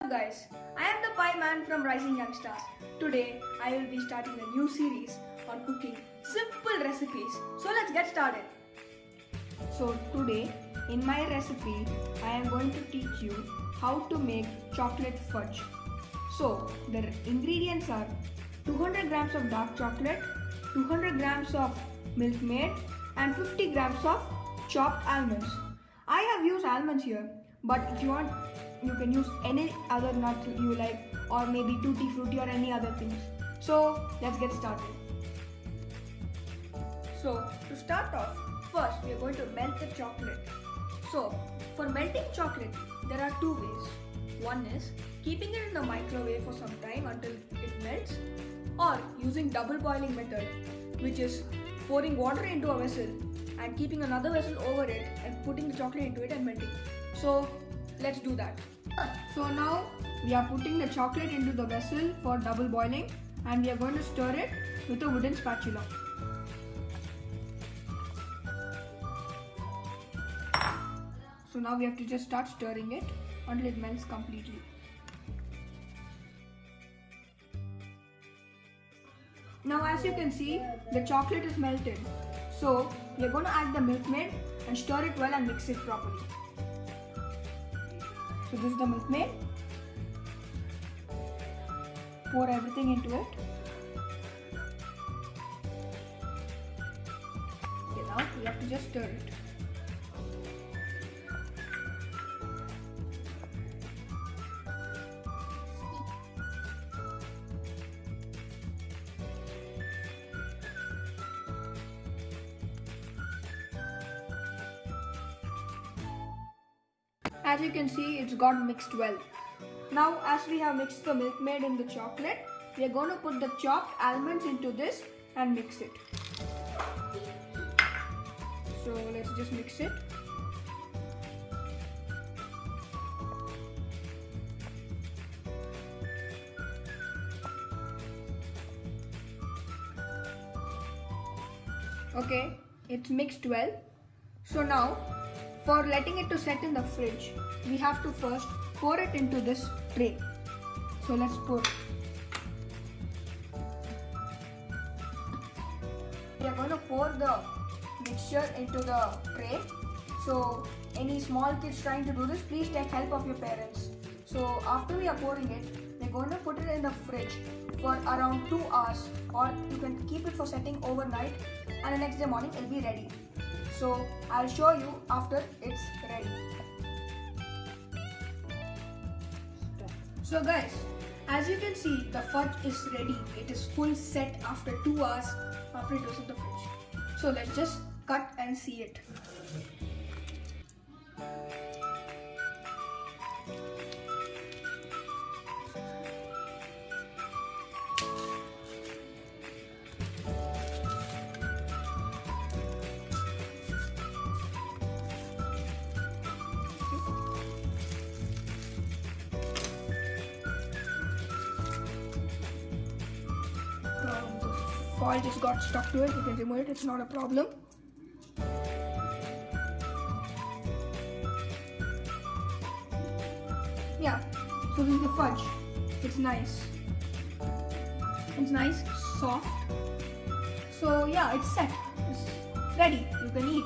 Hello guys, I am the PyMan from Rising YoungStars. Today I will be starting a new series on cooking simple recipes. So let's get started. So today in my recipe I am going to teach you how to make chocolate fudge. So the ingredients are 200 grams of dark chocolate, 200 grams of milk maid and 50 grams of chopped almonds. I have used almonds here, but if you want you can use any other nut you like, or maybe tutti frutti or any other things. So let's get started. So to start off, first we are going to melt the chocolate. So for melting chocolate there are two ways. One is keeping it in the microwave for some time until it melts, or using double boiling method, which is pouring water into a vessel and keeping another vessel over it and putting the chocolate into it and melting. So let's do that. So now we are putting the chocolate into the vessel for double boiling and we are going to stir it with a wooden spatula. So now we have to just start stirring it until it melts completely. Now as you can see, the chocolate is melted. So we are going to add the milk maid and stir it well and mix it properly. So this is the milk maid. Pour everything into it. Okay, now we have to just stir it. As you can see, it's got mixed well. Now as we have mixed the milk maid in the chocolate, we are going to put the chopped almonds into this and mix it. So let's just mix it. Okay, it's mixed well. So now, for letting it to set in the fridge, we have to first pour it into this tray. So let's pour. We are going to pour the mixture into the tray. So any small kids trying to do this, please take help of your parents. So after we are pouring it, we're going to put it in the fridge for around 2 hours, or you can keep it for setting overnight and the next day morning it will be ready. So I'll show you after it's ready. So guys, as you can see, the fudge is ready. It is full set after 2 hours after it was in the fridge. So let's just cut and see it. Foil just got stuck to it. You can remove it, it's not a problem. Yeah, so this is the fudge. It's nice. It's nice, soft. So yeah, it's set. It's ready. You can eat.